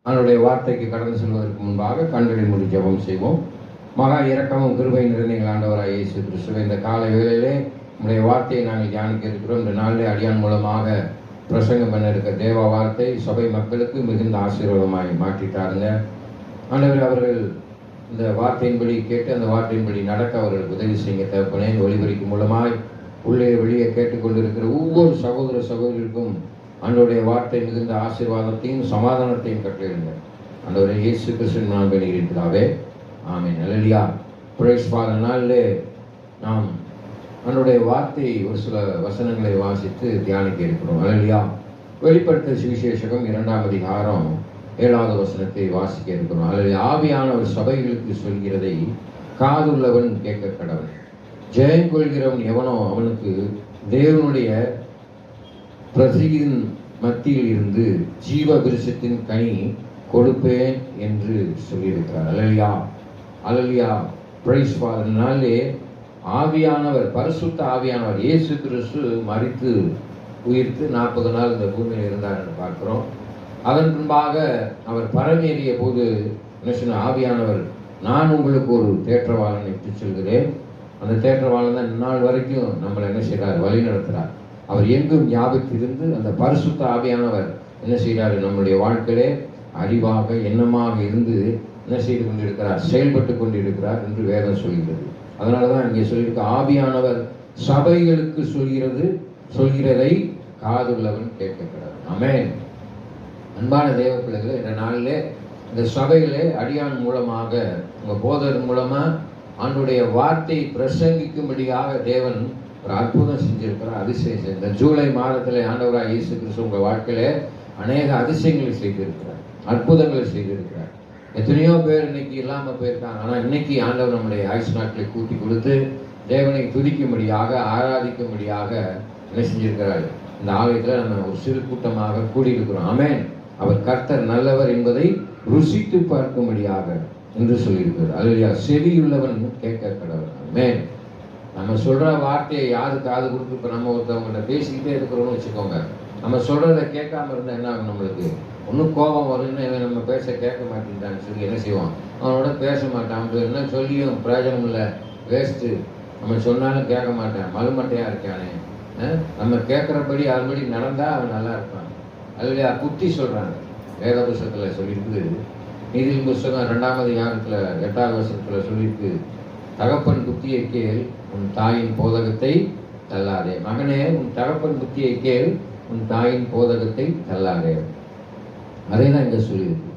அவனுடைய வார்த்தைக்கு கடந்து செல்வதற்கு முன்பாக கண்களை மூடி ஜெபம் செய்வோம். மகா இரக்கமும் கிருபை நிறைந்த ஆண்டவராக இயேசு கிறிஸ்துவே, இந்த காலை வேளையிலே உங்களுடைய வார்த்தையை நாங்கள் தியானிக்க இருக்கிறோம். இந்த நாளிலே அடியான் மூலமாக பிரசங்கம் பண்ண இருக்க தேவ வார்த்தை சபை மக்களுக்கு மிகுந்த ஆசீர்வாதமாய் மாற்றிட்டாருங்க. ஆண்டவர் அவர்கள் இந்த வார்த்தையின்படி கேட்டு அந்த வார்த்தையின்படி நடக்க அவர்களுக்கு உதவி செய்ய தேவைப்பனே. ஒளிபரிக்கும் மூலமாய் உள்ளே வெளியே கேட்டுக்கொண்டிருக்கிற ஒவ்வொரு சகோதர சகோதரிக்கும் ஆண்டவருடைய வார்த்தை மிகுந்த ஆசீர்வாதத்தையும் சமாதானத்தையும் கட்டளையிடுங்க. ஆண்டவரை இயேசு கிறிஸ்துவின் நாமத்தில் இருக்கிறாவே, ஆமென். அல்லேலூயா. Praise father. நாளிலே நாம் ஆண்டவருடைய வார்த்தை ஒரு சில வசனங்களை வாசித்து தியானிக்க இருக்கிறோம். அல்லேலூயா. வெளிப்படுத்த சுவிசேஷகம் 2ஆம் அதிகாரம் 7வது வசனத்தை வாசிக்க இருக்கிறோம். அல்லேலூயா. ஆவியானவர் சபைகளுக்கு சொல்கிறதை காதுள்ளவன் கேட்க கடவன். ஜெயம் கொள்கிறவன் எவனோ அவனுக்கு தேவனுடைய பிரதியின் மத்தியில் இருந்து ஜீவ விருட்சத்தின் கனி கொடுப்பேன் என்று சொல்லியிருக்கிறார். Hallelujah, hallelujah. Praise father. நாளே ஆவியானவர், பரிசுத்த ஆவியானவர் இயேசு கிறிஸ்து மரித்து உயிர்த்து 40 நாள் இந்த பூமியில் இருந்தார் என்று பார்க்கிறோம். அதன் பின்பாக அவர் பரமேறிய போது என்ன சொன்ன ஆவியானவர், நான் உங்களுக்கு ஒரு தேற்றவாளனை விட்டு சொல்கிறேன். அந்த தேற்றவாளன் தான் இந்நாள் வரைக்கும் நம்மளை என்ன செய்கிறார், வழி நடத்துகிறார். அவர் எங்கும் ஞாபகத்திலிருந்து அந்த பரிசுத்த ஆவியானவர் என்ன செய்கிறார், நம்முடைய வாழ்க்கையிலே அறிவாக எண்ணமாக இருந்து என்ன செய்து கொண்டிருக்கிறார், செயல்பட்டு கொண்டிருக்கிறார் என்று வேதம் சொல்கிறது. அதனால தான் இங்கே சொல்லியிருக்க ஆவியானவர் சபைகளுக்கு சொல்கிறதை காதுள்ளவன் கேட்கிறார். ஆமென். அன்பான தேவ பிள்ளைகளே, இந்த நாளிலே இந்த சபையிலே அடியான் மூலமாக உங்கள் போதர் மூலமாக ஆண்டுடைய வார்த்தை பிரசங்கிக்கும்படியாக தேவன் ஒரு அற்புதம் செஞ்சிருக்கிறார், அதிசயம் செஞ்ச. இந்த ஜூலை மாதத்தில் ஆண்டவராக இயேசு கிறிஸ்து உங்கள் வாழ்க்கையில அநேக அதிசயங்களை செய்திருக்கிறார், அற்புதங்களை செய்திருக்கிறார். எத்தனையோ பேர் இன்னைக்கு இல்லாமல் போயிருக்காங்க. ஆனால் இன்னைக்கு ஆண்டவர் நம்முடைய ஆயுஷ் நாட்களை கூட்டி கொடுத்து தேவனை துதிக்கும்படியாக ஆராதிக்கும்படியாக என்ன செஞ்சிருக்கிறார். இந்த ஆலயத்தில் நம்ம ஒரு சிறு கூட்டமாக கூடியிருக்கிறோம். ஆமென். அவர் கர்த்தர் நல்லவர் என்பதை ருசித்து பார்க்கும்படியாக என்று சொல்லியிருக்கிறார். அல்லேலூயா. செவியுள்ளவன் கேட்க கடவன். ஆமென். நம்ம சொல்கிற வார்த்தையை யாரு காது கொடுத்து, இப்போ நம்ம ஒருத்தவங்கள்ட்ட பேசிக்கிட்டே இருக்கிறோம்னு வச்சுக்கோங்க, நம்ம சொல்கிறத கேட்காம இருந்தால் என்ன ஆகும், நம்மளுக்கு ஒன்றும் கோபம் வரும்னு நம்ம பேச கேட்க மாட்டேங்கிறான்னு சொல்லி என்ன செய்வோம், அவனோட பேச மாட்டான். என்ன சொல்லியும் பிரயோஜனம் இல்லை, வேஸ்ட்டு. நம்ம சொன்னாலும் கேட்க மாட்டேன், மலுமட்டையாக இருக்கானே. நம்ம கேட்குறபடி அதுபடி நடந்தால் அவன் நல்லா இருப்பான். அல்லையா. புத்தி சொல்கிறாங்க. வேத புஸ்தகத்தில் சொல்லியிருக்கு. நீதியின் புஸ்தகம் 2ஆம் அதிகாரத்தில் 8வது வசனத்தில் சொல்லியிருக்கு, தகப்பன் புத்தியை கேள், உன் தாயின் போதகத்தை தள்ளாதே. மகனே, உன் தகப்பன் புத்தியை கேள், உன் தாயின் போதகத்தை தள்ளாதே. அதே தான் இங்கே சொல்லியிருக்கு.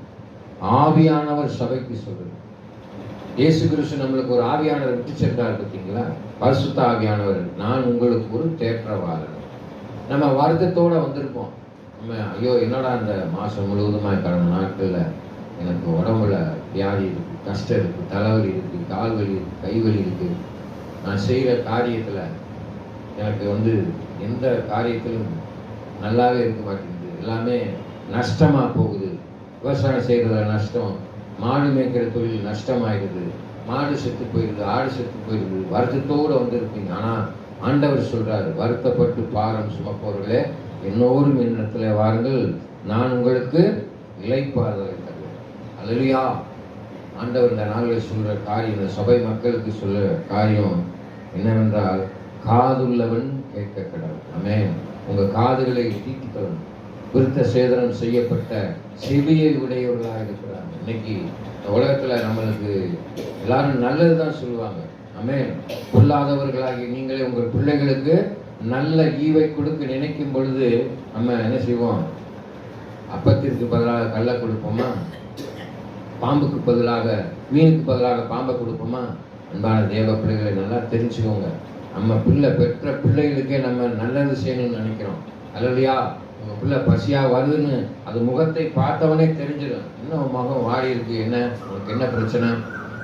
ஆவியானவர் சபைக்கு சொல்றது. இயேசு கிறிஸ்து நம்மளுக்கு ஒரு ஆவியானவர் விட்டு சென்றார் பார்த்தீங்களா, பரிசுத்த ஆவியானவர். நான் உங்களுக்கு ஒரு தேற்றவாளன். நம்ம வருத்தத்தோடு வந்திருப்போம். நம்ம ஐயோ என்னடா இந்த மாதம் முழுவதுமாக கடந்த நாட்களில் எனக்கு உடம்புல வியாதி இருக்குது, கஷ்டம் இருக்குது, தலைவலி இருக்குது, கால்வலி இருக்குது, கைவலி இருக்குது. நான் செய்கிற காரியத்தில் எனக்கு எந்த காரியத்திலும் நல்லாவே இருக்க மாட்டேங்குது, எல்லாமே நஷ்டமாக போகுது. விவசாயம் செய்கிறதுல நஷ்டம், மாடு மேய்க்கிற தொழில் நஷ்டமாயிடுது, மாடு செத்து போயிடுது, ஆடு செத்து போயிடுது. வருத்தத்தோடு வந்திருப்பீங்க. ஆனால் ஆண்டவர் சொல்கிறார், வருத்தப்பட்டு பாரம் சுமப்பவர்களே என்னோரும் என்னிடத்தில் வாருங்கள், நான் உங்களுக்கு இளைப்பாறுதலை தருவேன். அல்லேலூயா. ஆண்டவர் இந்த நாளில் சொல்கிற காரியம், இந்த சபை மக்களுக்கு சொல்கிற காரியம் என்னவென்றால், காதுள்ளவன் கேட்க கடவன். ஆமென். உங்கள் காதுகளை தீட்டிக்கணும். விருத்த சேதனம் செய்யப்பட்ட செவியை உடையவர்களாக இருக்கிறாங்க. இன்னைக்கு இந்த உலகத்தில் நம்மளுக்கு எல்லாரும் நல்லது தான் சொல்லுவாங்க. ஆமென். பொல்லாதவர்களாகி நீங்களே உங்கள் பிள்ளைகளுக்கு நல்ல ஈவை கொடுக்க நினைக்கும் பொழுது நம்ம என்ன செய்வோம், அப்பத்திற்கு பதிலாக கல்லை கொடுப்போமா, பாம்புக்கு பதிலாக மீனுக்கு பதிலாக பாம்பை கொடுப்போமா? அன்பான தேவ பிள்ளைகளை நல்லா தெரிஞ்சுக்கோங்க. நம்ம பெற்ற பிள்ளைகளுக்கே நம்ம நல்லது செய்யணும்னு நினைக்கிறோம். அல்லையா. உங்கள் பிள்ளை பசியாக வருதுன்னு அது முகத்தை பார்த்தவனே தெரிஞ்சிடும். இன்னும் முகம் வாடி இருக்கு, என்ன உனக்கு என்ன பிரச்சனை?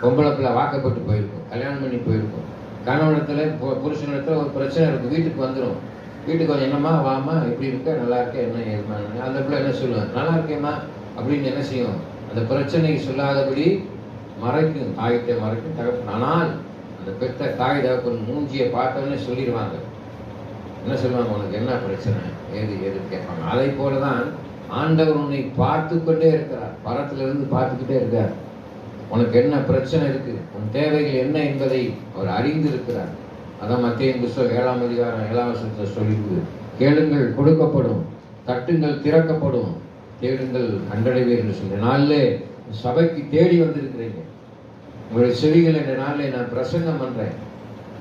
பொம்பளை பிள்ளை வாக்கப்பட்டு போயிருக்கும், கல்யாணம் பண்ணி போயிருக்கும், கணவனத்தில் புருஷனிடத்தில் ஒரு பிரச்சனை இருக்கும், வீட்டுக்கு வந்துடும். வீட்டுக்கு வந்து என்னம்மா வாமா, இப்படி இருக்க, நல்லா இருக்க, என்ன ஏமா? அந்த பிள்ளை என்ன சொல்லுவேன், நல்லா இருக்கேம்மா அப்படின்னு என்ன செய்யும், அந்த பிரச்சனைக்கு சொல்லாதபடி மறைக்கும், தாயத்தை மறைக்கும் தகப்பன். ஆனால் அந்த பெத்த தாய் தகப்பன் மூஞ்சியை பார்த்தவொடனே சொல்லிடுவாங்க. என்ன சொல்லுவாங்க, உனக்கு என்ன பிரச்சனை, ஏது கேட்பாங்க. அதை போல தான் ஆண்டவர் உன்னை பார்த்து கொண்டே இருக்கிறார். பரத்திலிருந்து பார்த்துக்கிட்டே இருக்கார். உனக்கு என்ன பிரச்சனை இருக்கு, உன் தேவைகள் என்ன என்பதை அவர் அறிந்து இருக்கிறார். அதான் மத்தேயு புத்தகம் 7ஆம் அதிகாரம் 7ஆம் வசனத்தில் சொல்லிருக்கு, கேளுங்கள் கொடுக்கப்படும், தட்டுங்கள் திறக்கப்படும், தேடுங்கள் கண்டடைவீர் என்று சொல்லி. நாளிலே சபைக்கு தேடி வந்திருக்கிறீங்க. உங்களுடைய செவிகள் என்ற நாளில் நான் பிரசங்கம் பண்றேன்,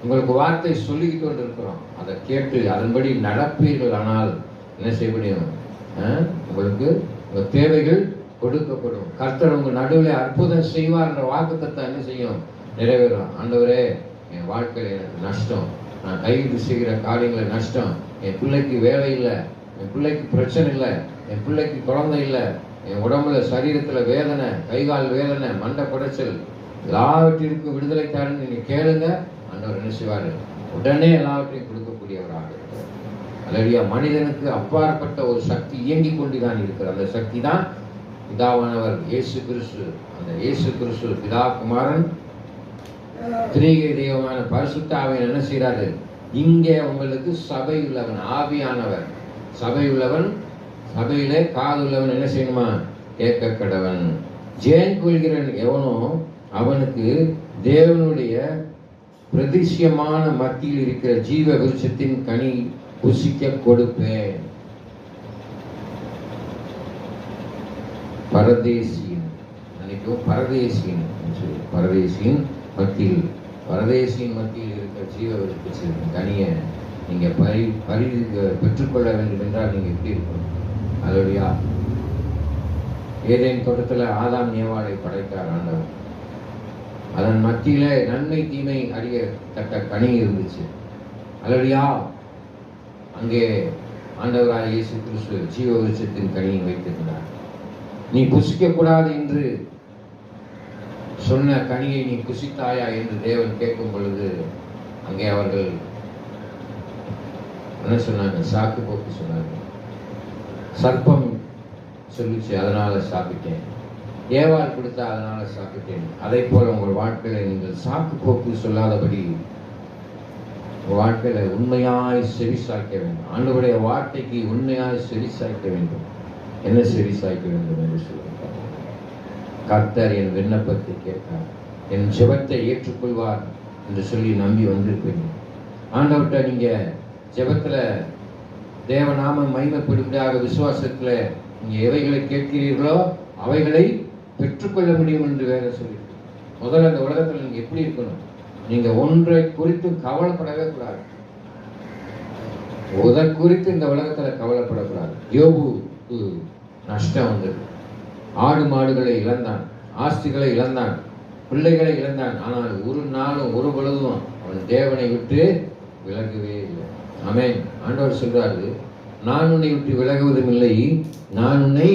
உங்களுக்கு வார்த்தை சொல்லிக்கிட்டு கொண்டிருக்கிறோம். அதை கேட்டு அதன்படி நடப்பீர்கள். ஆனால் என்ன செய்ய முடியும்? உங்களுக்கு உங்கள் தேவைகள் கொடுக்கப்படும். கர்த்தர் உங்கள் நடுவில் அற்புதம் செய்வார் என்ற வாக்குத்தத்தம் என்ன செய்யும்? நிறைவேறும். ஆண்டவரே, என் வாழ்க்கையில் எனக்கு நஷ்டம், நான் கைது செய்கிற காரியங்களில் நஷ்டம், என் பிள்ளைக்கு வேலை இல்லை, என் பிள்ளைக்கு பிரச்சனை இல்லை, என் பிள்ளைக்கு குழந்தை இல்லை, என் உடம்புல சரீரத்தில் வேதனை, கைகால் வேதனை, மண்டை படைச்சல், எல்லாவற்றிற்கும் விடுதலை தாருன்னு நீங்கள் கேளுங்க. ஆண்டவர் என்ன செய்வார்? உடனே எல்லாவற்றையும் கொடுக்கக்கூடியவராக இருக்கிறார். அல்லேலூயா. மனிதனுக்கு அப்பாற்பட்ட ஒரு சக்தி இயங்கிக் கொண்டுதான் இருக்கிறது. அந்த சக்தி தான் பிதாவானவர் இயேசு கிறிஸ்து. அந்த இயேசு கிறிஸ்து பிதா குமாரன் திரிகை தெய்வமான பரிசுத்த ஆவியானவர் என்ன செய்கிறாரு? இங்கே உங்களுக்கு சபை உள்ளவன் ஆவியானவர், சபை உள்ளவன், சபையிலே காது உள்ளவன் என்ன செய்யணுமா? கேட்க கடவன். ஜெயம் கொள்கிறன் எவனோ அவனுக்கு தேவனுடைய பிரதிஷ்யமான மத்தியில் இருக்கிற ஜீவ விருட்சத்தின் கனி புசிக்க கொடுப்பேன். பரதேசியின் நினைக்கும் பரதேசியின் பரதேசியின் மத்தியில், பரதேசியின் மத்தியில் இருக்கிற ஜீவ விருட்சத்தின் கனியை நீங்க பெற்றுக்கொள்ள வேண்டும் என்றால் நீங்க எப்படி இருக்கணும்? அல்லேலூயா. ஏதேன் தோட்டத்தில் ஆதாம் ஏவாளை படைத்தார் ஆண்டவர். அதன் மத்தியில நன்மை தீமை அறியத்தக்க கனி இருந்துச்சு. அல்லேலூயா. அங்கே ஆண்டவராய் இயேசு கிறிஸ்து ஜீவ விருட்சத்தின் கனியை வைத்திருந்தார். நீ புசிக்க கூடாது என்று சொன்ன கனியை நீ புசித்தாயா என்று தேவன் கேட்கும் பொழுது அங்கே அவர்கள் என்ன சொன்னாங்க? சாக்கு போக்கு சொன்னாங்க. சர்ப்பம் சொல்லிச்சு, அதனால சாப்பிட்டேன். ஏவாள் கொடுத்தா, அதனால சாப்பிட்டேன். அதை போல உங்கள் வாழ்க்கையில நீங்கள் சாக்கு போக்கு சொல்லாதபடி உங்கள் வாழ்க்கையில உண்மையாய் செவி சாய்க்க வேண்டும். ஆண்டவருடைய வார்த்தைக்கு உண்மையாய் செவி சாய்க்க வேண்டும். என்ன செவி சாய்க்க வேண்டும் என்று சொல்லியிருக்கார். கர்த்தர் என் விண்ணப்பத்தை கேட்பார், என் ஜெபத்தை ஏற்றுக்கொள்வார் என்று சொல்லி நம்பி வந்திருப்பீங்க. ஆண்டவர்கிட்ட நீங்க ஜெபத்துல தேவநாம மகிமைப்படும்படியாக விசுவாசத்துல நீங்க எவைகளை கேட்கிறீர்களோ அவைகளை பெற்றுக்கொள்ள முடியும் என்று வேற சொல்லியிருக்கு. முதல்ல அந்த உலகத்துல நீங்க எப்படி இருக்கணும்? நீங்க ஒன்றை குறித்து கவலைப்படவே கூடாது. குறித்து இந்த உலகத்துல கவலைப்படக்கூடாது. யோபுக்கு நஷ்டம் வந்தது. ஆடு மாடுகளை இழந்தான், ஆஸ்திகளை இழந்தான், பிள்ளைகளை இழந்தான். ஆனால் ஒரு நாளும் ஒரு பொழுதும் அவன் தேவனை விட்டு விலகவே இல்லை. ஆமென். ஆண்டவர் சொல்றாரு, நான் உன்னை விட்டு விலகுவதும் இல்லை, நான் உன்னை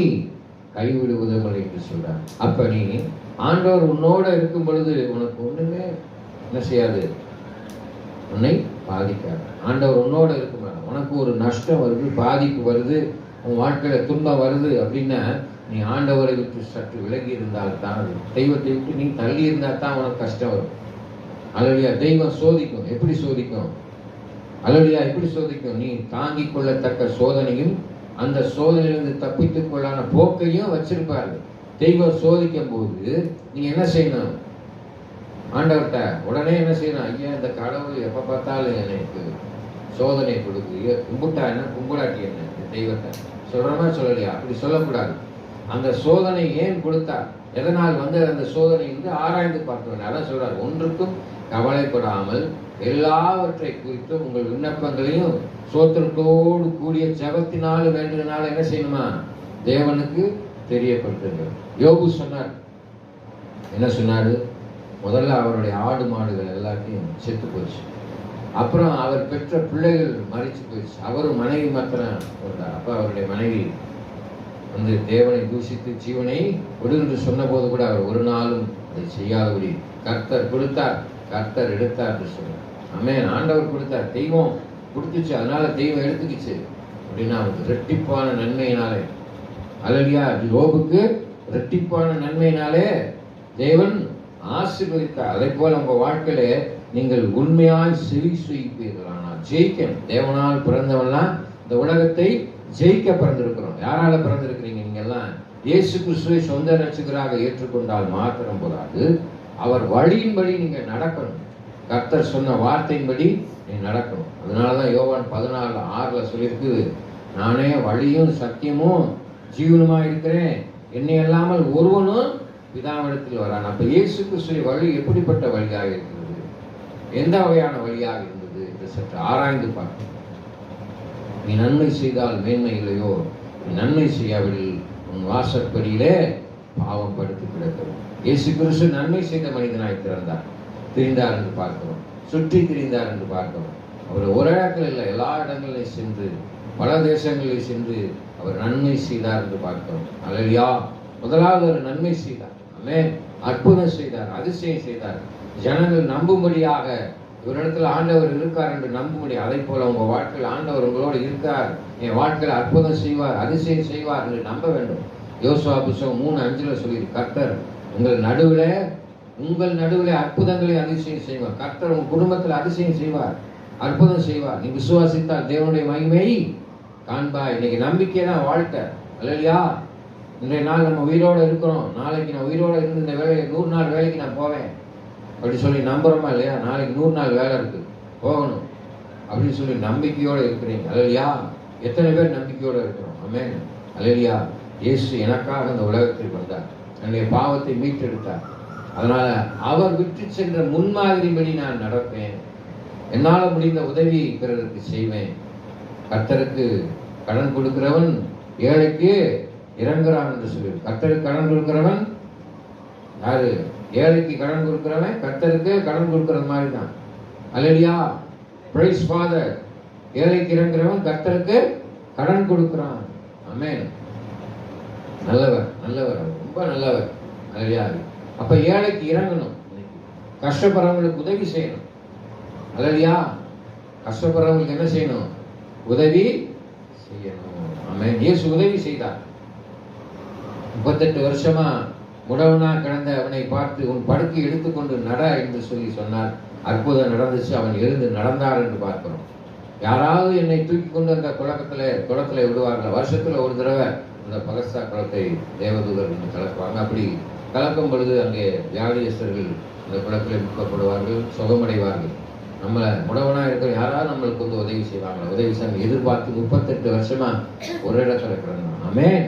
கைவிடுவதும் இல்லை என்று சொல்றார். அப்ப நீ ஆண்டவர் உன்னோட இருக்கும் பொழுது உனக்கு ஒண்ணுமே என்ன செய்யாது, உன்னை பாதிக்காது. ஆண்டவர் உன்னோட இருக்கும், உனக்கு ஒரு நஷ்டம் வருது, பாதிப்பு வருது, உன் வாழ்க்கையில துன்பம் வருது அப்படின்னா நீ ஆண்டவரை விட்டு சற்று விலகி இருந்தால்தான், தெய்வத்தை விட்டு நீ தள்ளி இருந்தால் தான் உனக்கு கஷ்டம் வரும். அல்லேலூயா. தெய்வம் சோதிக்கும். எப்படி சோதிக்கும்? அல்லேலூயா. எப்படி சோதிக்கும்? நீ தாங்கிக் கொள்ளத்தக்க சோதனையும் அந்த சோதனையிலிருந்து தப்பித்துக் கொள்ளான போக்கையும் வச்சிருப்பாரு. தெய்வம் சோதிக்கும் போது நீ என்ன செய்யணும்? ஆண்டவர்கிட்ட உடனே என்ன செய்யணும்? ஐயா, இந்த கடவுள் எப்ப பார்த்தாலும் எனக்கு சோதனை கொடுக்குது, கும்பிட்டா என்ன கும்பிடாட்டி என்ன, தெய்வத்தை சொல்றமா சொல்லலையா? அப்படி சொல்லக்கூடாது. அந்த சோதனை ஏன் கொடுத்தார், எதனால் வந்து அந்த சோதனை வந்து ஆராய்ந்து பார்க்க. அதான் சொல்றாரு, ஒன்றுக்கும் கவலைப்படாமல் எல்லாவற்றை குறித்து உங்கள் விண்ணப்பங்களையும் சோத்திரத்தோடு கூடிய ஜெபத்தினாலும் வேண்டுனாலும் என்ன செய்யணுமா? தேவனுக்கு தெரியப்படுத்துங்கள். யோபு சொன்னார், என்ன சொன்னாரு? முதல்ல அவருடைய ஆடு மாடுகள் எல்லாத்தையும் செத்து போச்சு. அப்புறம் அவர் பெற்ற பிள்ளைகள் மறிச்சு போயிடுச்சு. அவரும் மனைவி மாத்திரம் இருந்தார். அப்ப அவருடைய மனைவி வந்து தேவனை தூஷித்து ஜீவனை விடு என்று சொன்ன போது கூட அவர் ஒரு நாளும் அதை செய்யாதபடி கர்த்தர் கொடுத்தார், கர்த்தர் எடுத்தார் என்று சொன்னார். ஆமென். ஆண்டவர் கொடுத்தார், தெய்வம் கொடுத்துச்சு, அதனால தெய்வம் எடுத்துக்கிச்சு அப்படின்னா அவருக்கு ரெட்டிப்பான நன்மையினாலே. அல்லேலூயா. யோபுக்கு ரெட்டிப்பான நன்மையினாலே தேவன் ஆசீர்வதித்தார். அதே போல உங்க வாழ்க்கையில நீங்கள் உண்மையாய் செவி செய்வீர்கள். ஆனால் ஜெயிக்கணும். தேவனால் பிறந்தவன்லாம் இந்த உலகத்தை ஜெயிக்க பிறந்திருக்கிறோம். யாரால பிறந்திருக்கிறீங்க? நீங்க எல்லாம் இயேசு கிறிஸ்துவை சொந்த ரட்சகராக ஏற்றுக்கொண்டால் மாத்திரம் போதாது, அவர் வழியின்படி நீங்க நடக்கணும். கர்த்தர் சொன்ன வார்த்தையின்படி நீ நடக்கணும். அதனாலதான் யோவான் 14:6 சொல்லியிருக்கு, நானே வழியும் சத்தியமும் ஜீவனுமா இருக்கிறேன், என்னை அல்லாமல் ஒருவனும் பிதாவிடத்தில் வரான். அப்ப இயேசு கிறிஸ்துவின் வழி எப்படிப்பட்ட வழியாக இருக்கிறது, எந்த வகையான வழியாக இருந்தது என்று சற்று ஆராய்ந்து பார்க்கணும். நீ நன்மை செய்தால் மேன்மை இல்லையோ, நீ நன்மை செய்யாவிடில் உன் வாசற்படியிலே பாவம் படுத்து கிடக்கிறது. இயேசு கிறிஸ்து நன்மை செய்த மனிதனாய் திரிந்தார் என்று பார்க்கிறோம், சுற்றி திரிந்தார் என்று பார்க்கிறோம். அவர் ஒரு இடத்துல இல்லை, எல்லா இடங்களிலும் சென்று, பல தேசங்களில் சென்று அவர் நன்மை செய்தார் என்று பார்க்கிறோம். அல்லேலூயா. முதலாவது ஒரு நன்மை செய்தார், ஆமென். அற்புதம் செய்தார், அதிசயம் செய்தார். ஜனங்கள் நம்பும்படியாக இவரிடத்தில் ஆண்டவர் இருக்கார் என்று நம்பும்படி. அதை போல உங்க வாழ்க்கையில் ஆண்டவர் உங்களோடு இருக்கார், என் வாழ்க்கையில் அற்புதம் செய்வார், அதிசயம் செய்வார் என்று நம்ப வேண்டும். யோசுவா புத்தகம் 3:5 சொல்லி, கர்த்தர் உங்கள் நடுவில் அற்புதங்களை அதிசயம் செய்வார். கர்த்தர் உங்க குடும்பத்தில் அதிசயம் செய்வார், அற்புதம் செய்வார். நீ விசுவாசித்தால் தேவனுடைய மகிமை காண்பாய். இன்னைக்கு நம்பிக்கை தான் வாழ்க்கை. அல்லேலூயா. இன்றைய நாள் நம்ம உயிரோடு இருக்கிறோம், நாளைக்கு நான் உயிரோடு இருந்து இந்த வேலையை 100 நாள் வேலைக்கு நான் போவேன் அப்படி சொல்லி நம்புறோமா இல்லையா? நாளைக்கு 100 நாள் வேலை இருக்கு, போகணும் அப்படின்னு சொல்லி நம்பிக்கையோடு இருக்கிறீங்க. அல்லேலூயா. எத்தனை பேர் நம்பிக்கையோடு இருக்கிறோம்? ஆமென். அல்லேலூயா. இயேசு எனக்காக இந்த உலகத்தில் வந்தார், என்னுடைய பாவத்தை மீட்டெடுத்தார். அதனால அவர் விட்டு சென்ற முன்மாதிரிபடி நான் நடப்பேன், என்னால் முடிந்த உதவி பிறருக்கு செய்வேன். கர்த்தருக்கு கடன் கொடுக்கிறவன் ஏழைக்கு இறங்குறான் என்று சொல்லி, கர்த்தருக்கு கடன் கொடுக்கிறவன் யாரு? ஏழைக்கு கடன் கொடுக்கிறவன் கர்த்தருக்கு கடன் கொடுக்கிறது மாதிரி தான். அல்லேலூயா. Praise father. ஏழைக்கு இறங்குறவன் கர்த்தருக்கு கடன் கொடுக்கிறான். ஆமென். நல்லவர், நல்லவர், ரொம்ப நல்லவர். அல்லேலூயா. அப்ப ஏழைக்கு இறங்கணும், கஷ்டப்படுறவங்களுக்கு உதவி செய்யணும். அல்லேலூயா. கஷ்டப்படுறவங்களுக்கு என்ன செய்யணும்? உதவி செய்யணும். ஆமென். இயேசு உதவி செய்தார். 38 வருஷமா முடவனா கிடந்த அவனை பார்த்து, உன் படுக்கை எடுத்துக்கொண்டு நட என்று சொல்லி சொன்னார். அற்புதம் நடந்துச்சு, அவன் எழுந்து நடந்தார் என்று பார்க்கிறோம். யாராவது என்னை தூக்கி கொண்டு அந்த குளத்துல விடுவார்கள். வருஷத்துல ஒரு தடவை அந்த பகஸ்தா குளத்தை தேவதூதர்கள் கலக்குவாங்க. அப்படி கலக்கும் பொழுது அங்கே வியாதியஸ்தர்கள் அந்த குளத்தில் மீட்கப்படுவார்கள், சுகமடைவார்கள். நம்மளை முடவனா இருக்கிற யாராவது நம்மளுக்கு வந்து உதவி செய்வாங்களா? உதவி செய்ய எதிர்பார்த்து 38 வருஷமா ஒரு இடத்துல கிடந்தான். ஆமென்.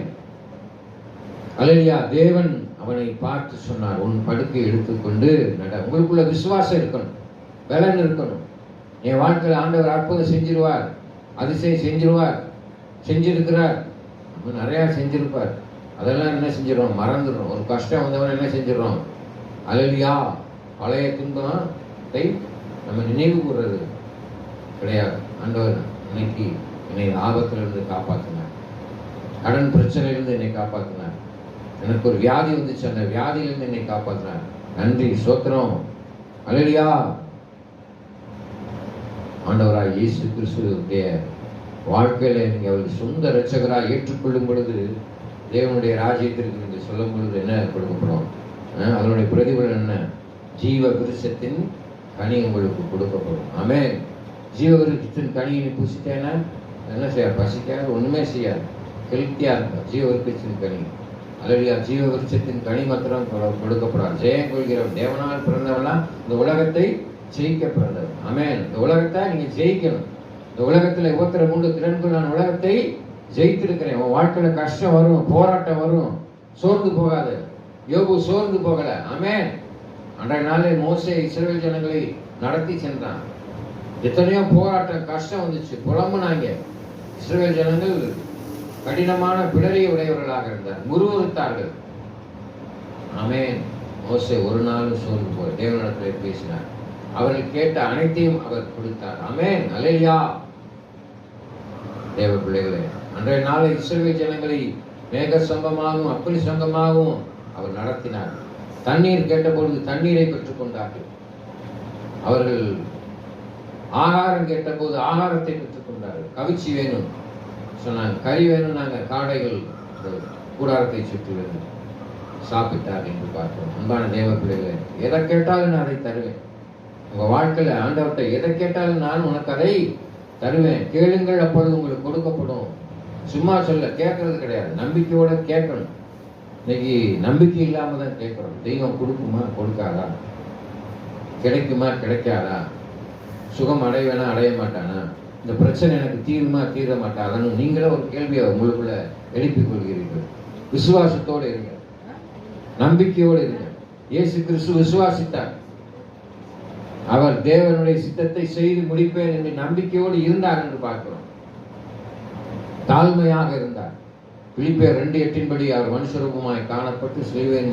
அல்லேலூயா. தேவன் அவனை பார்த்து சொன்னார், உன் படுக்கை எடுத்துக்கொண்டு நட. உங்களுக்குள்ள விசுவாசம் இருக்கணும், பலன் இருக்கணும். என் வாழ்க்கையில் ஆண்டவர் அற்புதம் செஞ்சிருவார், அதிசயம் செஞ்சிருவார், செஞ்சிருக்கிறார், நிறைய செஞ்சிருப்பார். அதெல்லாம் என்ன செஞ்சிடறோம்? மறந்துடுறோம். ஒரு கஷ்டம் வந்தவன் என்ன செஞ்சிடறோம்? அல்லேலூயா. பழைய துன்பத்தை நம்ம நினைவு கூறுறது கிடையாது. ஆண்டவர் இன்னைக்கு என்னை ஆபத்திலிருந்து காப்பாற்றினார், கடன் பிரச்சனையிலிருந்து என்னை காப்பாற்றினார், எனக்கு ஒரு வியாதி வந்துச்சு, அந்த வியாதியிலிருந்து என்னை காப்பாற்றினார், நன்றி, ஸ்தோத்திரம். அல்லேலூயா. ஆண்டவராய் இயேசு கிறிஸ்துவுடைய வாழ்க்கையில நீங்க அவருக்கு சொந்த இரட்சகராக ஏற்றுக்கொள்ளும் பொழுது, தேவனுடைய ராஜ்யத்திற்கு நீங்க சொல்லும் பொழுது என்ன கொடுக்கப்படும்? அதனுடைய பிரதிபலன் என்ன? ஜீவ விருட்சத்தின் கனி உங்களுக்கு கொடுக்கப்படும். ஆமென். ஜீவ விருட்சத்தின் கனியை புசித்தேன்னா என்ன செய்ய? பசிக்காது, ஒண்ணுமே செய்யாது, ஹெல்த்தியா இருக்கும். ஜீவ விருட்சத்தின் கனி. அல்லேலூயா. ஜீவ விருட்சத்தின் கனி மாத்திரம் கொடுக்கப்படாது. ஜெயம் கொள்கிறவன், தேவனால் பிறந்தவெல்லாம் இந்த உலகத்தை ஜெயிக்க பிறந்தவன். ஆமென். இந்த உலகத்தை நீங்க ஜெயிக்கணும். இந்த உலகத்துல உபத்திரம் உண்டு, திறன்கள் நான் உலகத்தை ஜெயித்திருக்கிறேன். உன் வாழ்க்கையில கஷ்டம் வரும், போராட்டம் வரும், சோர்ந்து போகாது. யோபு சோர்ந்து போகல. ஆமென். அன்றைய நாளில் மோசே இஸ்ரவேல் ஜனங்களை நடத்தி சென்றான். எத்தனையோ போராட்டம், கஷ்டம் வந்துச்சு, புலம்புனாங்க. இஸ்ரவேல் ஜனங்கள் கடினமான பிடரை உடையவர்களாக இருந்தார், முறுமுறுத்தார்கள். ஆமென். மோசே ஒரு நாளும் சோர்ந்து போய் தேவனிடத்தில் பேசினார். அவர்கள் கேட்ட அனைத்தையும் அவர் கொடுத்தார். ஆமென். அல்லேலூயா. தேவ பிள்ளைகளே, அன்றைய நாளில் இஸ்ரவேல் ஜனங்களை மேக சங்கமாகவும் அக்கினி சங்கமாகவும் அவர் நடத்தினார். தண்ணீர் கேட்டபொழுது தண்ணீரை பெற்றுக் கொண்டார்கள். அவர்கள் ஆகாரம் கேட்டபோது ஆகாரத்தை பெற்றுக் கொண்டார்கள். கவிச்சி வேணும் சொன்னாங்க, கறி வேணும், நாங்கள் காடைகள் கூடாரத்தை சுற்றி வேணும் சாப்பிட்டார் என்று பார்க்கிறோம். அன்பான தேவ பிள்ளைகளே, எதை கேட்டாலும் நான் அதை தருவேன். உங்க வாழ்க்கையில ஆண்டவர்கிட்ட எதை கேட்டாலும் நான் உனக்கு அதை தருவேன். கேளுங்கள், அப்பொழுது உங்களுக்கு கொடுக்கப்படும். சும்மா சொல்ல கேட்கறது கிடையாது, நம்பிக்கையோட கேட்கணும். இன்னைக்கு நம்பிக்கை இல்லாம தான் கேட்கிறோம். தெய்வம் கொடுக்குமா கொடுக்காதா, கிடைக்குமா கிடைக்காதா, சுகம் அடைவேனா அடைய மாட்டானா, இந்த பிரச்சனை எனக்கு தீருமா தீர மாட்டாதான்னு நீங்களே ஒரு கேள்வியை உங்களுக்குள்ள எழுப்பிக் கொள்கிறீர்கள். விசுவாசத்தோடு இருங்க, நம்பிக்கையோடு இருங்க. இயேசு கிறிஸ்து விசுவாசித்தார். அவர் தேவனுடைய சித்தத்தை செய்து முடிப்பேன் என்று நம்பிக்கையோடு இருந்தார் என்று பார்க்கிறோம். தாழ்மையாக இருந்தார். பிலிப்பியர் 2:8 அவர் மனுஷரூபமாய் காணப்பட்டு சிலுவையின்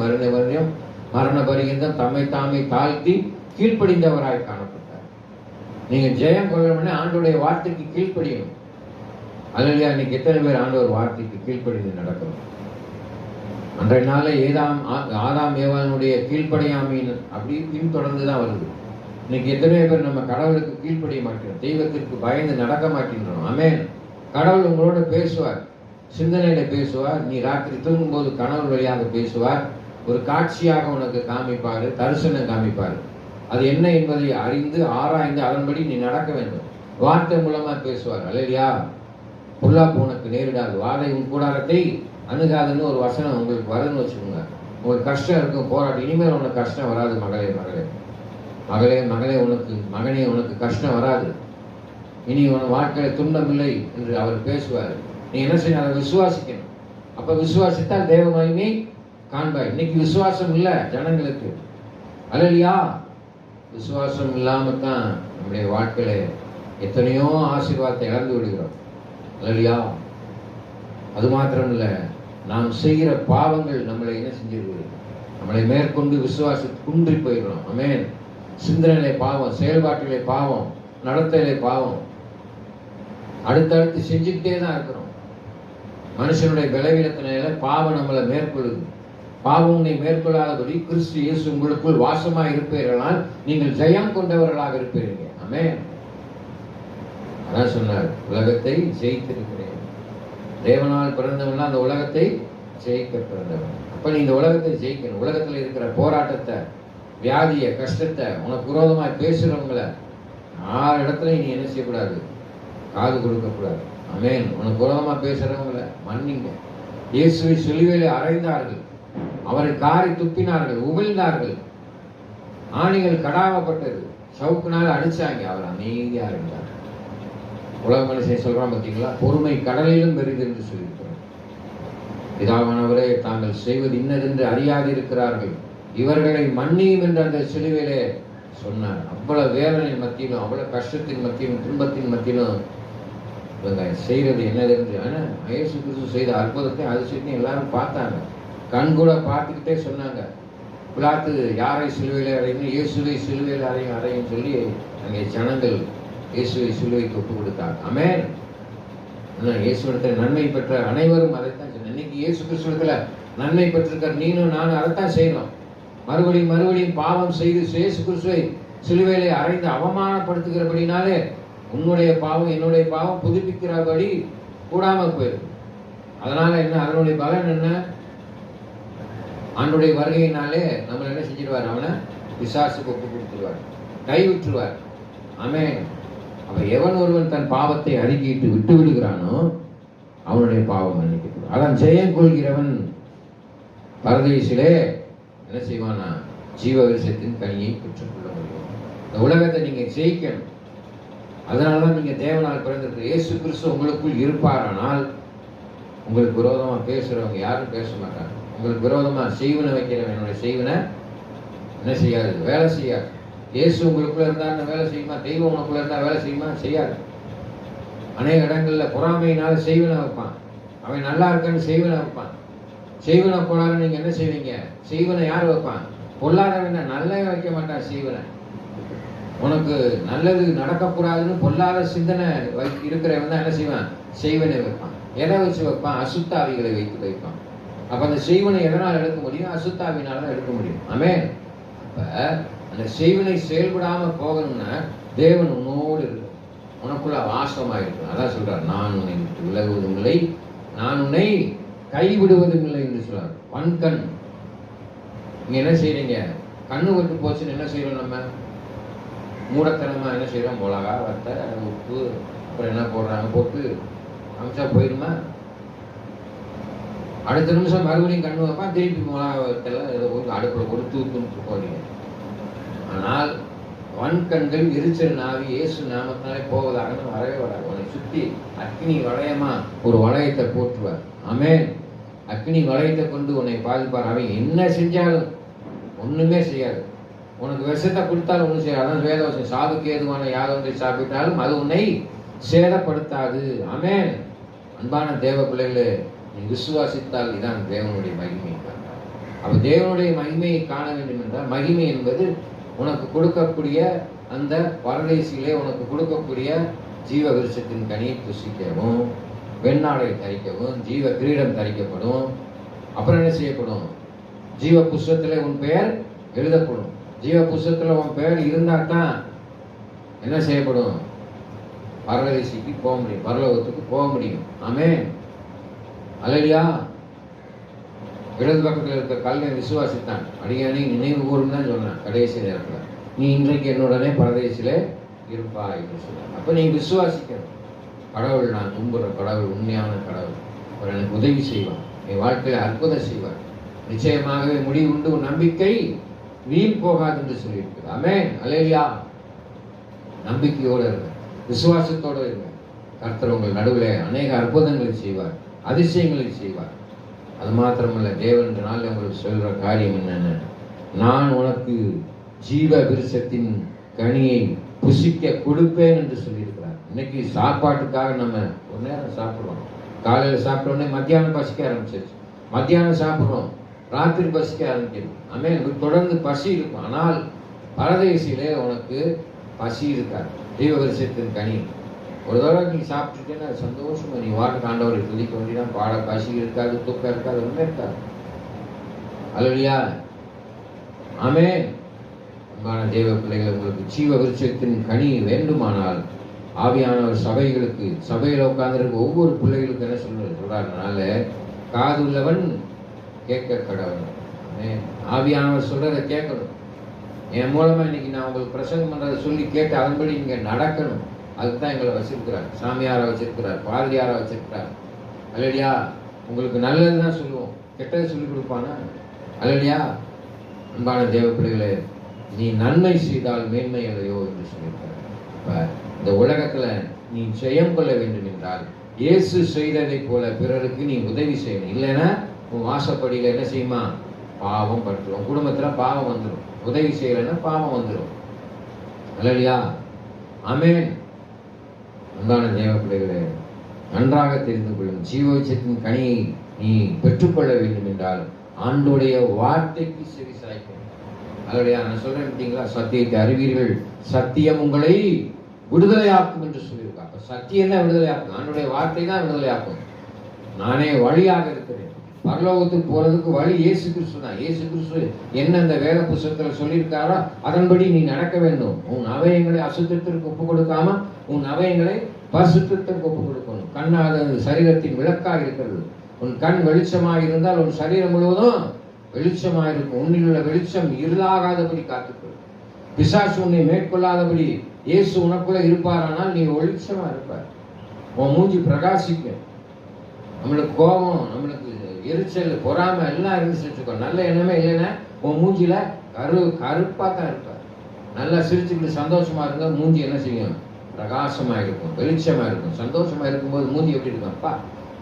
மரண பரியந்தம் தம்மை தாமே தாழ்த்தி கீழ்ப்படிந்தவராய் காணப்பட்டார். நீங்க ஜெயம் கொள்ளணும்னா ஆண்டோடைய வார்த்தைக்கு கீழ்ப்படியணும். அல்லையா? இன்னைக்கு எத்தனை பேர் ஆண்டவர் வார்த்தைக்கு கீழ்ப்படிந்து நடக்கணும்? அன்றைய நாளில் ஆதாம் ஏவாளுடைய கீழ்ப்படியாமையின் அப்படி பின்தொடர்ந்துதான் வருது. இன்னைக்கு எத்தனை பேர் நம்ம கடவுளுக்கு கீழ்ப்படிய மாட்டோம், தெய்வத்திற்கு பயந்து நடக்க மாட்டேன்றோம். ஆமென். கடவுள் உங்களோட பேசுவார், சிந்தனையில பேசுவார். நீ ராத்திரி தூங்கும் போது கனவு வழியாக பேசுவார். ஒரு காட்சியாக உனக்கு காமிப்பாரு, தரிசனம் காமிப்பாரு. அது என்ன என்பதை அறிந்து ஆராய்ந்து அதன்படி நீ நடக்க வேண்டும். வார்த்தை மூலமா பேசுவார். அல்லையா? பொல்லாப்பு உனக்கு நேரிடாது, வாதை உன் கூடாரத்தை அணுகாதுன்னு ஒரு வசனம் உங்களுக்கு வருதுன்னு வச்சுக்கோங்க. உங்களுக்கு கஷ்டம் இருக்கும், போராட்டம். இனிமேல் உனக்கு கஷ்டம் வராது மகளே, மகளே, மகளே, மகளே, மகனே, உனக்கு கஷ்டம் வராது. இனி உன் வாழ்க்கையில துன்பம் இல்லை என்று அவர் பேசுவார். நீ என்ன செய்ய? அதை விசுவாசிக்கணும். அப்ப விசுவாசித்தால் தேவ மகிமை காண்பாய். இன்னைக்கு விசுவாசம் இல்லை ஜனங்களுக்கு. அல்லையா? விசுவாசம் இல்லாம தான் நம்முடைய வாழ்க்கையில எத்தனையோ ஆசீர்வாதத்தை இழந்து விடுகிறோம். அல்லையா? அது மாத்திரம் இல்லை, நாம் செய்கிற பாவங்கள் நம்மளை என்ன செஞ்சிருக்கு? நம்மளை மேற்கொண்டு விசுவாசி குன்றி போயிடுறோம். ஆமென். சிந்தனையிலே பாவம், செயல்பாட்டிலே பாவம், நடத்தையிலே பாவம், அடுத்தடுத்து செஞ்சுக்கிட்டே தான் இருக்கிறோம். மனுஷனுடைய பலவீனத்தினால பாவம் நம்மளை மேற்கொள்ளுது. பாவம் உன்னை மேற்கொள்ளாதபடி கிறிஸ்து இயேசு உங்களுக்குள் வாசமாய் இருப்பீர்களால் நீங்கள் ஜெயம் கொண்டவர்களாக இருப்பீர்கள். ஆமென். அதான் சொன்னார், உலகத்தை ஜெயித்திருக்கிறேன். தேவனால் பிறந்தவனா அந்த உலகத்தை ஜெயிக்க பிறந்தவன். அப்ப நீ இந்த உலகத்தை ஜெயிக்கணும். உலகத்தில் இருக்கிற போராட்டத்தை, வியாதியை, கஷ்டத்தை, உனக்கு விரோதமாய் பேசுறவங்களை 6 இடத்துல நீ என்ன செய்யக்கூடாது? காது கொடுக்கக்கூடாது. ஆமென். உனக்கு விரோதமா பேசுறவங்களை மன்னிங்க. இயேசுவை சிலுவையிலே அறைந்தார்கள், அவரை காரி துப்பினார்கள், உமிழ்ந்தார்கள், ஆணிகள் கடாவப்பட்டது, சவுக்குனால அடிச்சாங்க, அவர் அமைதியா இருந்தார். உலக மனுஷன் சொல்றான் பார்த்தீங்களா, பொறுமை கடலிலும் பெரிது என்று சொல்லியிருக்கிறார். பிதாவானவரே, தாங்கள் செய்வது இன்னதென்று அறியாதிருக்கிறார்கள், இவர்களை மன்னியும் என்று அந்த சிலுவையிலே சொன்னார். அவ்வளவு வேதனையின் மத்தியிலும், அவ்வளவு கஷ்டத்தின் மத்தியிலும், துன்பத்தின் மத்தியிலும் இவங்க செய்யறது என்னதென்று. ஆனால் இயேசு கிறிஸ்து செய்த அற்புதத்தை அதிசயத்தையும் எல்லாரும் பார்த்தாங்க. கண்கூட பார்த்துக்கிட்டே சொன்னாங்க. பிலாத்து யாரை சிலுவையில் அறையும்? இயேசுவை சிலுவையில் அறையும் சொல்லி அங்கே ஜனங்கள் இயேசுவை சிலுவைக்கு ஒப்பு கொடுத்தார். ஆமென். இயேசுவிடத்தில் நன்மை பெற்ற அனைவரும் அதைத்தான் சொன்னார். இன்னைக்கு இயேசு கிறிஸ்துவிடத்துல நன்மை பெற்றிருக்கிற நீனும் நானும் அதைத்தான் செய்யணும். மறுபடியும் மறுபடியும் பாவம் செய்து இயேசு கிறிஸ்துவை சிலுவையிலே அறைந்து அவமானப்படுத்துகிறபடினாலே உன்னுடைய பாவம் என்னுடைய பாவம் புதுப்பிக்கிறபடி கூடாமல் போயிடும். அதனால என்ன? அதனுடைய பலன் என்ன? ஆண்டுடைய வருகையினாலே நம்மளை என்ன செஞ்சிருவார்? அவனை பிசாசுக்கு ஒப்பு கொடுத்துருவார், கைவிட்டுருவார். ஆமென். அப்ப எவன் ஒருவன் தன் பாவத்தை அறிக்கையிட்டு விட்டு விடுகிறானோ அவனுடைய பாவம் மன்னிக்கப்படும். அதான் ஜெயம் கொள்கிறவன் பரதேசிலே என்ன செய்வானா? ஜீவ விருட்சத்தின் கனியை பெற்றுக்கொள்ள முடியும். இந்த உலகத்தை நீங்க ஜெயிக்கணும். அதனாலதான் நீங்க தேவனால் பிறந்திருக்கிற இயேசு கிறிஸ்து உங்களுக்குள் இருப்பாரானால் உங்களுக்கு விரோதமா பேசுறவங்க யாரும் பேச மாட்டாங்க. உங்களுக்கு விரோதமா செய்வனை வைக்கிறவன் என்னுடைய செய்வனை என்ன செய்யாது? வேலை செய்யாது. இயேசு உங்களுக்குள்ள இருந்தாருன்னு வேலை செய்யுமா? தெய்வம் உனக்குள்ள இருந்தா வேலை செய்யுமா? செய்யாது. அநேக இடங்கள்ல பொறாமையினால செய்வனை வைப்பான். அவன் நல்லா இருக்கான்னு செய்வனை வைப்பான். செய்வனை போனாலும் நீங்க என்ன செய்வீங்க? செய்வனை யார் வைப்பான்? பொல்லாதவன் தான். நல்ல வைக்க மாட்டான் செய்வனை. உனக்கு நல்லது நடக்கக்கூடாதுன்னு பொல்லாத சிந்தனை இருக்கிறவன் தான் என்ன செய்வான்? செய்வனை வைப்பான். எதை வச்சு வைப்பான்? அசுத்தாவிகளை வைத்து வைப்பான். அப்ப அந்த செய்வனை எதனால் எடுக்க முடியும்? அசுத்தாவினால தான் எடுக்க முடியும். ஆமென். அப்ப அந்த செய்வனை செயல்படாம போகணும்னா தேவன் உன்னோடு இருக்கு, உனக்குள்ள வாசமாயிருக்கும். அதான் சொல்றார், நான் உன்னை விட்டு விலகுவதும் இல்லை, நான் உன்னை கைவிடுவதும் இல்லை என்று சொல்றார். வன்கண். நீங்க என்ன செய்றீங்க? கண்ணு விட்டு போச்சுன்னு என்ன செய்யறோம்? நம்ம மூடத்தனமா என்ன செய்யறோம்? மிளகா, வத்த, உப்பு, அப்புறம் என்ன போடுறாங்க போட்டு அமிச்சா போயிடுமா? அடுத்த நிமிஷம் மறுபடியும் கண்ணு வைப்பான், திருப்பி மிளகாத்தெல்லாம் ஏதோ ஒரு அடுப்பில் ஒரு தூத்துன்னு போறீங்க. ஆனால் வன்கண்கள் எரிச்சல் நாவி இயேசு நாமத்தினாலே போவதாக வரவே வராது. உன்னை சுற்றி அக்னி வளையமா ஒரு வளையத்தை போட்டுருவார். ஆமென். அக்னி வளையத்தை கொண்டு உன்னை பாதிப்பார். அவன் என்ன செஞ்சாலும் ஒண்ணுமே செய்யாது. உனக்கு விஷத்தை கொடுத்தாலும் ஒன்றும் செய்யாது. அதான் வேதவசம், சாவுக்கு ஏதுவான யாதொன்றை சாப்பிட்டாலும் அது உன்னை சேதப்படுத்தாது. ஆமென். அன்பான தேவ பிள்ளைகளே, நீ விசுவாசித்தால் இதான் தேவனுடைய மகிமை. அப்ப தேவனுடைய மகிமையை காண வேண்டும் என்றால், மகிமை என்பது உனக்கு கொடுக்கக்கூடிய அந்த பரதேசிலே உனக்கு கொடுக்கக்கூடிய ஜீவ விருட்சத்தின் கனியை புசிக்கவும், வெண்ணாடை தரிக்கவும், ஜீவ கிரீடம் தரிக்கப்படும். அப்புறம் என்ன செய்யப்படும்? ஜீவ புஸ்தகத்தில் உன் பெயர் எழுதப்படும். ஜீவ புஸ்தகத்தில் உன் பெயர் இருந்தால் தான் என்ன செய்யப்படும்? பரதேசிக்கு போக முடியும், பரலோகத்துக்கு போக முடியும். ஆமென். அல்லேலூயா. இடது பக்கத்தில் இருக்க கல்லை விசுவாசித்தான், அடியானை நினைவு கூறும் தான் சொன்னான் கடைசி நேரத்தில். நீ இன்றைக்கு என்னுடனே பரதேசிலே இருப்பாய் என்று சொன்னான். அப்போ நீ விசுவாசிக்கணும். கடவுள், நான் கும்புற கடவுள் உண்மையான கடவுள், அவர் எனக்கு உதவி செய்வார், என் வாழ்க்கையில் அற்புதம் செய்வார், நிச்சயமாகவே முடிவு உண்டு, உன் நம்பிக்கை வீண் போகாது என்று சொல்லியிருக்கிறார். ஆமென். அல்லேலூயா. நம்பிக்கையோடு இருங்க, விசுவாசத்தோடு இருங்க. கர்த்தர் உங்கள் நடுவில் அநேக அற்புதங்களை செய்வார், அதிசயங்களை செய்வார். அது மாத்திரமல்ல, தேவன் நாளில் உங்களுக்கு சொல்கிற காரியம் என்னென்ன, நான் உனக்கு ஜீவ விருட்சத்தின் கனியை புசிக்க கொடுப்பேன் என்று சொல்லியிருக்கிறார். இன்னைக்கு சாப்பாட்டுக்காக நம்ம ஒரு நேரம் சாப்பிட்றோம். காலையில் சாப்பிட்டோடனே மத்தியானம் பசிக்க ஆரம்பிச்சிருச்சு, மத்தியானம் சாப்பிட்றோம், ராத்திரி பசிக்க ஆரம்பிக்கிறது. ஆமென். தொடர்ந்து பசி இருக்கும். ஆனால் பரதேசிலே உனக்கு பசி இருக்காது. ஜீவ விருட்சத்தின் கனி ஒரு தடவை நீ சாப்பிட்டுட்டேன்னா சந்தோஷமா நீ வாட்டுக்கு ஆண்டவரை துதிக்க வேண்டியதான். பாட பசி இருக்காது, தூக்கம் இருக்காது, ஒன்றுமே இருக்காது. அல்லேலூயா. ஆமென். அன்பான தேவ பிள்ளைகள், உங்களுக்கு ஜீவ விருட்சத்தின் கனி வேண்டுமானால் ஆவியானவர் சபைகளுக்கு, சபையில் உட்கார்ந்திருக்க ஒவ்வொரு பிள்ளைகளுக்கு என்ன சொல்றாருனால, காதுள்ளவன் கேட்க கடவுள். ஆவியானவர் சொல்றதை கேட்கணும். என் மூலமா இன்னைக்கு நான் உங்களுக்கு பிரசங்கம் பண்றதை சொல்லி கேட்டு அதன்படி நீங்க நடக்கணும். அதுக்கு தான் எங்களை வச்சிருக்கிறார். சாமியாரை வச்சிருக்கிறார், பாரதியாரை வச்சிருக்கிறார். அல்லேலூயா. உங்களுக்கு நல்லது தான் சொல்லுவோம், கெட்டதை சொல்லி கொடுப்பானா? அல்லேலூயா. அன்பான தேவ பிள்ளைகளே, நீ நன்மை செய்தால் மேன்மை இல்லையோ என்று சொல்லியிருக்கிறார். இப்ப இந்த உலகத்துல நீ ஜெயம் கொள்ள வேண்டும் என்றால் இயேசு செய்ததை போல பிறருக்கு நீ உதவி செய்யணும். இல்லைன்னா உன் வாசப்படியில என்ன செய்யுமா? பாவம் பட்டுரும். குடும்பத்துல பாவம் வந்துடும். உதவி செய்யலைன்னா பாவம் வந்துடும். அல்லேலூயா. ஆமென். அன்பான தேவ பிள்ளைகளே, நன்றாக தெரிந்து கொள்ளும். ஜீவவிருட்சத்தின் கனியை நீ பெற்றுக்கொள்ள வேண்டும் என்றால் ஆண்டோடைய வார்த்தைக்கு செவி சாய்க்கணும். அல்லேலூயா. நான் சொல்றேன் பார்த்தீங்களா, சத்தியத்தை அறிவீர்கள், சத்தியம் உங்களை விடுதலையாக்கும் என்று சொல்லியிருக்கா. அப்ப சத்தியம் தான் விடுதலையாக்கும், ஆண்டோடைய வார்த்தை தான் விடுதலையாக்கும். நானே வழியாக இருக்கிறேன். பரலோகத்துக்கு போறதுக்கு வழி இயேசு கிறிஸ்து தான். இயேசு கிறிஸ்து என்ன அந்த வேத புத்தகத்தில் சொல்லியிருக்காரோ அதன்படி நீ நடக்க வேண்டும். உன் அவயங்களை அசுத்தத்திற்கு ஒப்பு கொடுக்காம உன் அவயங்களை பரிசுத்தத்திற்கு ஒப்பு கொடுக்கணும். கண்ணாத சரீரத்தின் விளக்காக இருக்கிறது. உன் கண் வெளிச்சமாக இருந்தால் உன் சரீரம் முழுவதும் வெளிச்சமாக இருக்கும். உன்னில் உள்ள வெளிச்சம் இருளாகாதபடி காத்துக்கொள். பிசாசு உன்னை மேற்கொள்ளாதபடி இயேசு உனக்குள்ள இருப்பாரானால் நீ வெளிச்சமா இருப்பார். உன் மூஞ்சி பிரகாசிக்கும். நம்மளுக்கு கோபம், நம்மளுக்கு எரிச்சல், பொறாமை எல்லாம் இருந்துச்சு, நல்ல எண்ணமே இல்லைன்னா உன் மூஞ்சில கருப்பா தான் இருப்பார். நல்லா சிரிச்சுக்கிட்டு சந்தோஷமா இருந்தா மூஞ்சி என்ன செய்யும்? பிரகாசமா இருக்கும், வெளிச்சமா இருக்கும். சந்தோஷமா இருக்கும்போது மூஞ்சி எப்படி இருக்கும்? அப்பா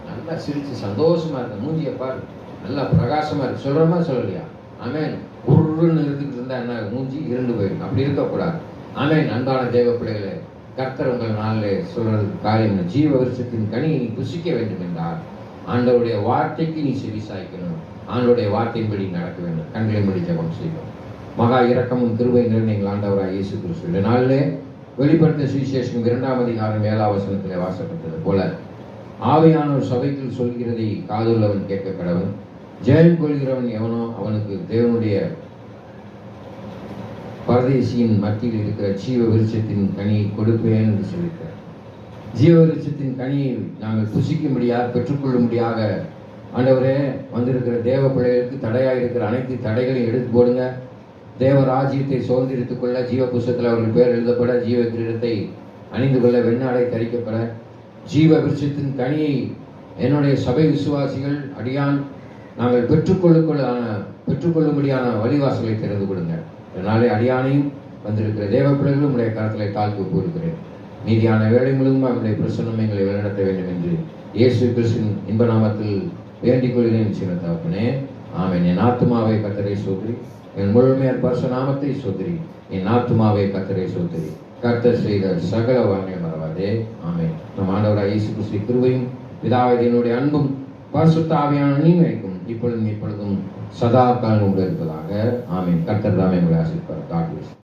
நல்லா சிரிச்சு சந்தோஷமா இருக்கும், மூஞ்சியை பாரு நல்லா பிரகாசமா இருக்கு. சொல்றமா சொல்லலையா? ஆமென். உருன்னு இருந்துக்கிட்டு இருந்தா என்ன? மூஞ்சி இருண்டு போயிடும். அப்படி இருக்கக்கூடாது. ஆமென். அன்பான தேவ பிள்ளைகளே, கர்த்தர் உங்கள் நாளில் சொல்றதுக்கு காரியம், ஜீவ விருட்சத்தின் கனியை நீ புசிக்க வேண்டும் என்றால் ஆண்டவருடைய வார்த்தைக்கு நீ செவி சாய்க்கணும். ஆண்டவருடைய வார்த்தையின்படி நடக்க வேண்டும். கண்களை மூடி ஜெபம் செய்வோம். மகா இரக்கமும் கிருபை நிறைந்த எங்கள் ஆண்டவராக இயேசு கிறிஸ்து இந்த நாளிலே வெளிப்படுத்த சுவிசேஷம் 2ஆம் அதிகாரம் 7ஆம் வசனத்திலே வாசப்பட்டது போல ஆவியானவர் சபைக்குள் சொல்கிறதை காதுள்ளவன் கேட்க கடவன். ஜெயம் கொள்கிறவன் எவனோ அவனுக்கு தேவனுடைய பரதேசியின் மத்தியில் இருக்கிற ஜீவ விருட்சத்தின் கனியை கொடுப்பேன் என்று சொல்லியிருக்கிறார். ஜீவ விருட்சத்தின் கனியை நாங்கள் புசிக்கும்படியாக பெற்றுக்கொள்ளும்படியாக ஆண்டவரே வந்திருக்கிற தேவ பிள்ளைகளுக்கு தடையாக இருக்கிற அனைத்து தடைகளையும் எடுத்து போடுங்க. தேவ ராஜ்யத்தை சுதந்திரித்துக் கொள்ள ஜீவ புஸ்தகத்தில் அவர்கள் பேர் எழுதப்பட, ஜீவ கிரீடத்தை அணிந்து கொள்ள, வெண்ணாடை தரிக்கப்பட, ஜீவ விருட்சத்தின் கனியை என்னுடைய சபை விசுவாசிகள், அடியான் நாங்கள் பெற்றுக்கொள்ளும்படியான வழிவாசலை திறந்து கொடுங்க. இதனாலே அடியானையும் வந்திருக்கிற தேவ பிள்ளைகளும் உடைய கரத்திலே தாழ்த்தி ஒப்புவிக்கிறேன். மீதியான வேலை முழுவதும் அவருடைய பிரசன்னம் எங்களை வழிநடத்த வேண்டும் என்று இயேசு கிறிஸ்துவின் இன்ப நாமத்தில் வேண்டிக் கொள்கிறேன் சின்ன தகப்பனே. ஆமென். என் ஆத்துமாவை கர்த்தரை சோதரி, என் முழுமையார் பரிசு நாமத்தை சோதரி, என் ஆத்துமாவை கர்த்தரை சோதரி. கர்த்தர் செய்த சகல வாங்கை மறவாதே. ஆமென். நம் ஆண்டவராகிய இயேசு கிறிஸ்துவின் கிருபையும் பிதாவினுடைய அன்பும் பரிசுத்த ஆவியான நீமைக்கும் இப்பொழுதும் சதா காலம் இருப்பதாக. ஆமென். கர்த்தர் தாமே உங்களை ஆசீர்வதிப்பார். God bless.